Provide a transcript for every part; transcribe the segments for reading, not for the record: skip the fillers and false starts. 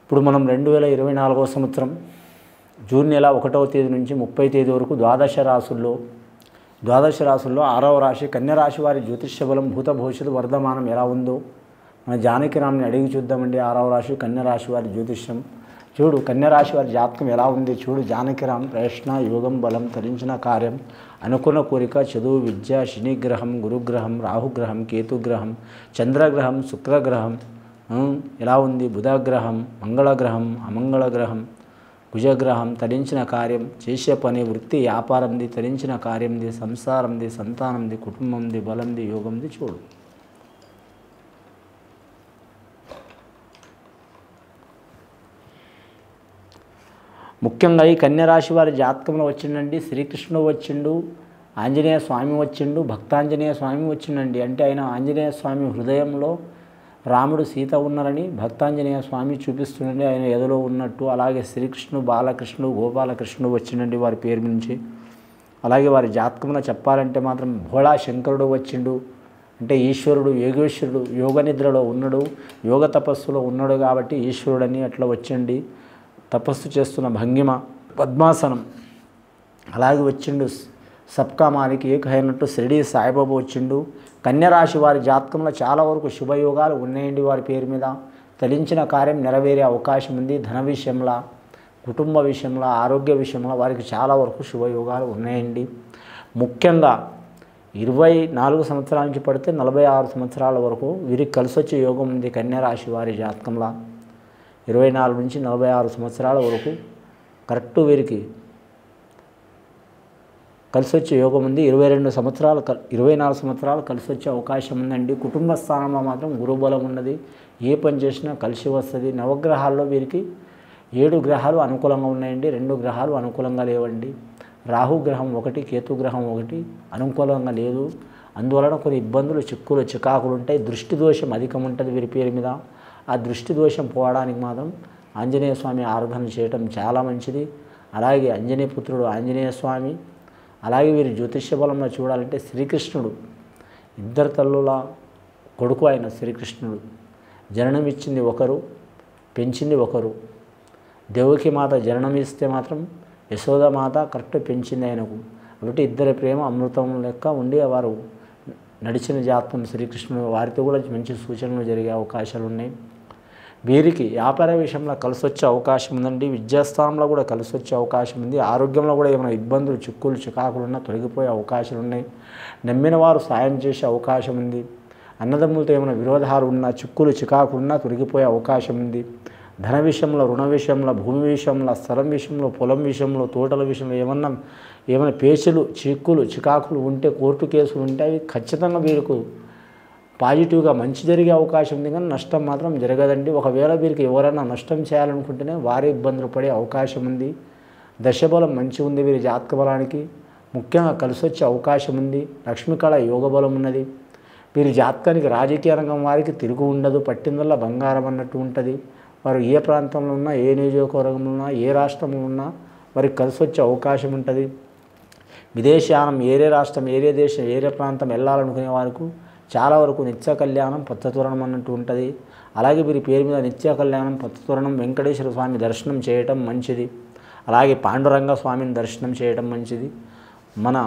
ఇప్పుడు మనం 2024వ సంవత్సరం జూన్ నెల 1వ తేదీ నుంచి 30వ తేదీ వరకు ద్వాదశ రాశుల్లో 6వ రాశి కన్య రాశి వారి జ్యోతిష్య బలం భూత భవిష్యత్తు వర్ధమానం ఎలా ఉందో మన జానకిరామ్ని అడిగి చూద్దామండి. 6వ రాశి కన్య రాశి వారి జ్యోతిష్యం చూడు, కన్య రాశి వారి జాతకం ఎలా ఉంది చూడు. జానకిరామ్ ప్రయత్న యోగం బలం తరించిన కార్యం అనుకున్న కోరిక చదువు విద్య శనిగ్రహం గురుగ్రహం రాహుగ్రహం కేతుగ్రహం చంద్రగ్రహం శుక్రగ్రహం ఎలా ఉంది, బుధగ్రహం మంగళగ్రహం అమంగళగ్రహం కుజగ్రహం తరించిన కార్యం చేసే పని వృత్తి వ్యాపారంది తరించిన కార్యంది సంసారంది సంతానంది కుటుంబంది బలంది యోగంది చూడు. ముఖ్యంగా ఈ కన్యరాశి వారి జాతకంలో వచ్చిండండి శ్రీకృష్ణుడు వచ్చిండు, ఆంజనేయ స్వామి వచ్చిండు, భక్తాంజనేయ స్వామి వచ్చిండండి. అంటే ఆయన ఆంజనేయ స్వామి హృదయంలో రాముడు సీత ఉన్నారని భక్తాంజనేయ స్వామి చూపిస్తుండండి, ఆయన ఎదలో ఉన్నట్టు. అలాగే శ్రీకృష్ణుడు బాలకృష్ణుడు గోపాలకృష్ణుడు వచ్చిండండి వారి పేరు నుంచి. అలాగే వారి జాతకంలో చెప్పాలంటే మాత్రం భోళా శంకరుడు వచ్చిండు, అంటే ఈశ్వరుడు యోగేశ్వరుడు యోగ నిద్రలో ఉన్నాడు, యోగ తపస్సులో ఉన్నాడు కాబట్టి ఈశ్వరుడని అట్లా వచ్చండి. తపస్సు చేస్తున్న భంగిమ పద్మాసనం అలాగే వచ్చిండు. సబ్కా మాలిక్ ఏక్ అయినట్టు షిరిడి సాయిబాబా వచ్చిండు. కన్యరాశి వారి జాతకంలో చాలా వరకు శుభయోగాలు ఉన్నాయండి. వారి పేరు మీద తలించిన కార్యం నెరవేరే అవకాశం ఉంది. ధన విషయంలో కుటుంబ విషయంలో ఆరోగ్య విషయంలో వారికి చాలా వరకు శుభయోగాలు ఉన్నాయండి. ముఖ్యంగా 24 సంవత్సరాల నుంచి పడితే 46 సంవత్సరాల వరకు వీరికి కలిసి వచ్చే యోగం ఉంది. కన్యరాశి వారి జాతకంలో 24 నుంచి 46 సంవత్సరాల వరకు కరెక్ట్ వీరికి కలిసి వచ్చే యోగం ఉంది. 24 సంవత్సరాలు కలిసి వచ్చే అవకాశం ఉందండి. కుటుంబ స్థానంలో మాత్రం గురుబలం ఉన్నది, ఏ పని చేసినా కలిసి వస్తుంది. నవగ్రహాల్లో వీరికి 7 గ్రహాలు అనుకూలంగా ఉన్నాయండి, 2 గ్రహాలు అనుకూలంగా లేవండి. రాహుగ్రహం 1 కేతుగ్రహం 1 అనుకూలంగా లేదు. అందువలన కొన్ని ఇబ్బందులు చిక్కులు చికాకులు ఉంటాయి. దృష్టి దోషం అధికం ఉంటుంది వీరి పేరు మీద. ఆ దృష్టి దోషం పోవడానికి మాత్రం ఆంజనేయ స్వామి ఆరాధన చేయటం చాలా మంచిది. అలాగే ఆంజనేయ పుత్రుడు ఆంజనేయ స్వామి. అలాగే వీరి జ్యోతిష్య బలంలో చూడాలంటే శ్రీకృష్ణుడు ఇద్దరు తల్లుల కొడుకు అయిన శ్రీకృష్ణుడు జననం ఇచ్చింది ఒకరు, పెంచింది ఒకరు. దేవకి మాత జననం ఇస్తే మాత్రం యశోదమాత కరెక్ట్ పెంచింది ఆయనకు. కాబట్టి ఇద్దరి ప్రేమ అమృతం లెక్క ఉండి వారు నడిచిన జాతకం శ్రీకృష్ణుడు. వారితో కూడా మంచి సూచనలు జరిగే అవకాశాలు ఉన్నాయి. వీరికి వ్యాపార విషయంలో కలిసి వచ్చే అవకాశం ఉందండి. విద్యాస్థానంలో కూడా కలిసి వచ్చే అవకాశం ఉంది. ఆరోగ్యంలో కూడా ఏమైనా ఇబ్బందులు చిక్కులు చికాకులు ఉన్నా తొలగిపోయే అవకాశాలు ఉన్నాయి. నమ్మిన వారు సాయం చేసే అవకాశం ఉంది. అన్నదమ్ములతో ఏమైనా విరోధాలు ఉన్నా చిక్కులు చికాకులు ఉన్నా తొలగిపోయే అవకాశం ఉంది. ధన విషయంలో రుణ విషయంలో భూమి విషయంలో స్థలం విషయంలో పొలం విషయంలో తోటల విషయంలో ఏమైనా పేచీలు చిక్కులు చికాకులు ఉంటే కోర్టు కేసులు ఉంటే అవి ఖచ్చితంగా వీరికి పాజిటివ్గా మంచి జరిగే అవకాశం ఉంది, కానీ నష్టం మాత్రం జరగదండి. ఒకవేళ వీరికి ఎవరైనా నష్టం చేయాలనుకుంటేనే వారే ఇబ్బందులు పడే అవకాశం ఉంది. దశబలం మంచి ఉంది వీరి జాతక బలానికి. ముఖ్యంగా కలిసి వచ్చే అవకాశం ఉంది. లక్ష్మీకళ యోగ బలం ఉన్నది. వీరి జాతకానికి రాజకీయ రంగం వారికి తిరుగు ఉండదు, పట్టిందల్లా బంగారం అన్నట్టు ఉంటుంది. వారు ఏ ప్రాంతంలో ఉన్నా ఏ నియోజకవర్గంలో ఉన్నా ఏ రాష్ట్రంలో ఉన్నా వారికి కలిసి వచ్చే అవకాశం ఉంటుంది. విదేశానం ఏరే రాష్ట్రం ఏరే దేశం ఏరే ప్రాంతం వెళ్ళాలనుకునే వారికి చాలా వరకు నిత్య కళ్యాణం పచ్చతోరణం అన్నట్టు ఉంటుంది. అలాగే వీరి పేరు మీద నిత్య కళ్యాణం పచ్చతోరణం వెంకటేశ్వర స్వామి దర్శనం చేయటం మంచిది. అలాగే పాండురంగ స్వామిని దర్శనం చేయటం మంచిది. మన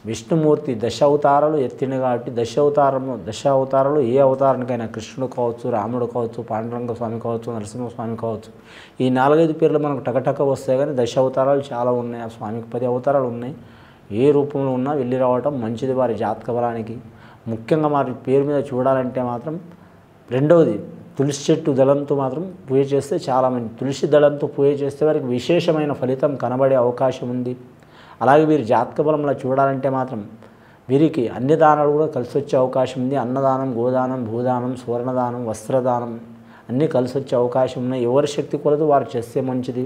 విష్ణుమూర్తి 10 అవతారాలు ఎత్తిన కాబట్టి 10 అవతారాలు ఏ అవతారానికైనా కృష్ణుడు కావచ్చు, రాముడు కావచ్చు, పాండురంగ స్వామి కావచ్చు, నరసింహస్వామి కావచ్చు, ఈ 4-5 పేర్లు మనకు టకటక వస్తాయి. కానీ 10 అవతారాలు చాలా ఉన్నాయి. ఆ స్వామికి 10 అవతారాలు ఉన్నాయి. ఏ రూపంలో ఉన్నా వెళ్ళి రావటం మంచిది వారి జాతక బలానికి. ముఖ్యంగా వారి పేరు మీద చూడాలంటే మాత్రం రెండవది తులసి చెట్టు దళంతో మాత్రం పూజ చేస్తే చాలా మంచి. తులసి దళంతో పూజ చేస్తే వారికి విశేషమైన ఫలితం కనబడే అవకాశం ఉంది. అలాగే వీరి జాతక బలంలో చూడాలంటే మాత్రం వీరికి అన్ని దానాలు కూడా కలిసి వచ్చే అవకాశం ఉంది. అన్నదానం, గోదానం, భూదానం, సువర్ణదానం, వస్త్రదానం అన్నీ కలిసి వచ్చే అవకాశం ఉన్నాయి. ఎవరి శక్తి కొలదు వారు చేస్తే మంచిది.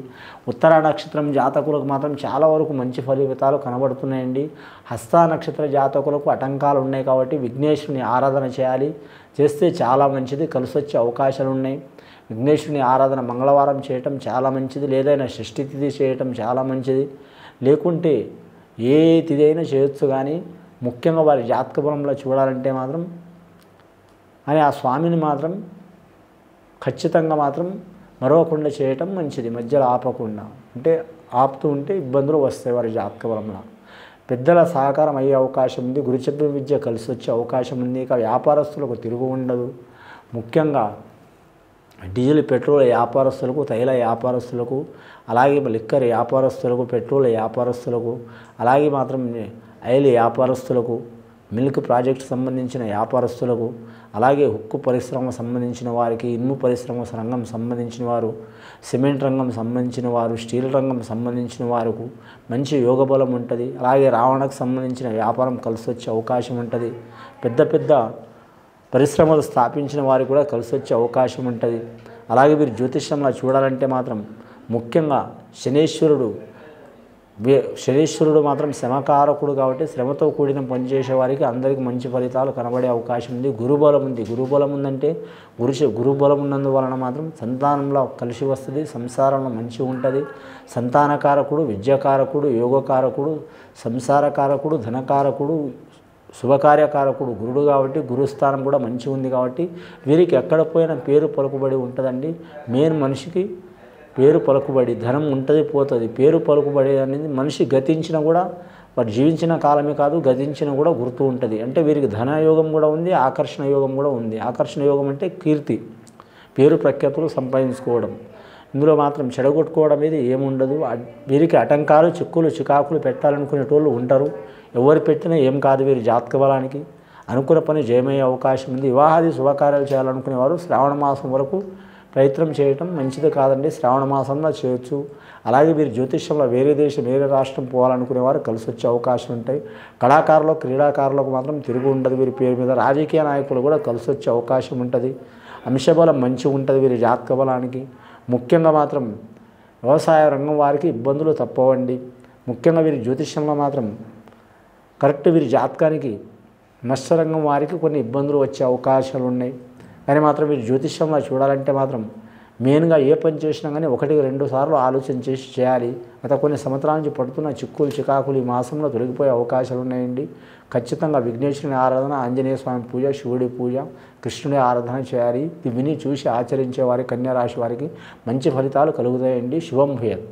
ఉత్తర నక్షత్రం జాతకులకు మాత్రం చాలా వరకు మంచి ఫలితాలు కనబడుతున్నాయండి. హస్త నక్షత్ర జాతకులకు ఆటంకాలు ఉన్నాయి కాబట్టి విఘ్నేశ్వరుని ఆరాధన చేస్తే చాలా మంచిది, కలిసి వచ్చే అవకాశాలు ఉన్నాయి. విఘ్నేశ్వరుని ఆరాధన మంగళవారం చేయటం చాలా మంచిది, లేదైనా షష్ఠి తిథి చేయటం చాలా మంచిది. లేకుంటే ఏ తిథి అయినా చేయొచ్చు. కానీ ముఖ్యంగా వారి జాతక బలంలో చూడాలంటే మాత్రం అని ఆ స్వామిని మాత్రం ఖచ్చితంగా మాత్రం మరవకుండా చేయటం మంచిది, మధ్యలో ఆపకుండా. అంటే ఆపుతూ ఉంటే ఇబ్బందులు వస్తాయి వారి జాతక బలంలో. పెద్దల సహకారం అయ్యే అవకాశం ఉంది. గురుచక్ర విద్య కలిసి వచ్చే అవకాశం ఉంది. ఇక వ్యాపారస్తులకు తిరుగు ఉండదు. ముఖ్యంగా డీజిల్ పెట్రోల్ వ్యాపారస్తులకు, తైల వ్యాపారస్తులకు, అలాగే లిక్కర్ వ్యాపారస్తులకు, పెట్రోల్ వ్యాపారస్తులకు, అలాగే మాత్రం ఆయిల్ వ్యాపారస్తులకు, మిల్క్ ప్రాజెక్ట్ సంబంధించిన వ్యాపారస్తులకు, అలాగే ఉక్కు పరిశ్రమ సంబంధించిన వారికి, ఇనుము పరిశ్రమ రంగం సంబంధించిన వారు, సిమెంట్ రంగం సంబంధించిన వారు, స్టీల్ రంగం సంబంధించిన వారికి మంచి యోగ బలం ఉంటుంది. అలాగే రావణకు సంబంధించిన వ్యాపారం కలిసి వచ్చే అవకాశం ఉంటుంది. పెద్ద పెద్ద పరిశ్రమలు స్థాపించిన వారికి కూడా కలిసి వచ్చే అవకాశం ఉంటుంది. అలాగే వీరు జ్యోతిష్యంలో చూడాలంటే మాత్రం ముఖ్యంగా శనీశ్వరుడు మాత్రం శ్రమకారకుడు కాబట్టి శ్రమతో కూడిన పనిచేసే వారికి అందరికీ మంచి ఫలితాలు కనబడే అవకాశం ఉంది. గురుబలం ఉంది. గురుబలం ఉందంటే గురుబలం ఉన్నందువలన మాత్రం సంతానంలో కలిసి వస్తుంది, సంసారంలో మంచిగా ఉంటుంది. సంతానకారకుడు, విద్యాకారకుడు, యోగకారకుడు, సంసారకారకుడు, ధనకారకుడు, శుభకార్యకారకుడు గురుడు కాబట్టి గురుస్థానం కూడా మంచిగా ఉంది కాబట్టి వీరికి ఎక్కడ పోయినా పేరు పలుకుబడి ఉంటుందండి. మెయిన్ మనిషికి పేరు పలుకుబడి, ధనం ఉంటుంది పోతుంది. పేరు పలుకుబడి అనేది మనిషి గతించిన కూడా, వాడు జీవించిన కాలమే కాదు గతించిన కూడా గుర్తు ఉంటుంది. అంటే వీరికి ధనయోగం కూడా ఉంది, ఆకర్షణ యోగం కూడా ఉంది. ఆకర్షణ యోగం అంటే కీర్తి, పేరు ప్రఖ్యాతులు సంపాదించుకోవడం. ఇందులో మాత్రం చెడగొట్టుకోవడం అనేది ఏముండదు. వీరికి ఆటంకాలు, చిక్కులు, చికాకులు పెట్టాలనుకునేటోళ్ళు ఉంటారు. ఎవరు పెట్టినా ఏం కాదు. వీరి జాతక బలానికి అనుకున్న పని జయమయ్యే అవకాశం ఉంది. వివాహాది శుభకార్యాలు చేయాలనుకునేవారు శ్రావణ మాసం వరకు ప్రయత్నం చేయటం మంచిది కాదండి. శ్రావణ మాసంలో చేయొచ్చు. అలాగే వీరు జ్యోతిష్యంలో వేరే దేశం, వేరే రాష్ట్రం పోవాలనుకునేవారు కలిసి వచ్చే అవకాశం ఉంటాయి. కళాకారులు, క్రీడాకారులకు మాత్రం తిరుగు ఉండదు వీరి పేరు మీద. రాజకీయ నాయకులు కూడా కలిసి వచ్చే అవకాశం ఉంటుంది. అంశబలం మంచిగా ఉంటుంది వీరి జాతక బలానికి. ముఖ్యంగా మాత్రం వ్యవసాయ రంగం వారికి ఇబ్బందులు తప్పవండి. ముఖ్యంగా వీరి జ్యోతిష్యంలో మాత్రం కరెక్ట్ వీరి జాతకానికి నష్టరంగం వారికి కొన్ని ఇబ్బందులు వచ్చే అవకాశాలు ఉన్నాయి. కానీ మాత్రం వీరు జ్యోతిష్యంలో చూడాలంటే మాత్రం మెయిన్గా ఏ పని చేసినా కానీ 1-2 సార్లు ఆలోచన చేసి చేయాలి. గత కొన్ని సంవత్సరాల నుంచి పడుతున్న చిక్కులు, చికాకులు ఈ మాసంలో తొలగిపోయే అవకాశాలు ఉన్నాయండి. ఖచ్చితంగా విఘ్నేశ్వరుని ఆరాధన, ఆంజనేయ స్వామి పూజ, శివుడి పూజ, కృష్ణుడి ఆరాధన చేయాలి. ఇది విని చూసి ఆచరించే వారి కన్యా రాశి వారికి మంచి ఫలితాలు కలుగుతాయండి. శుభం భూయాత్.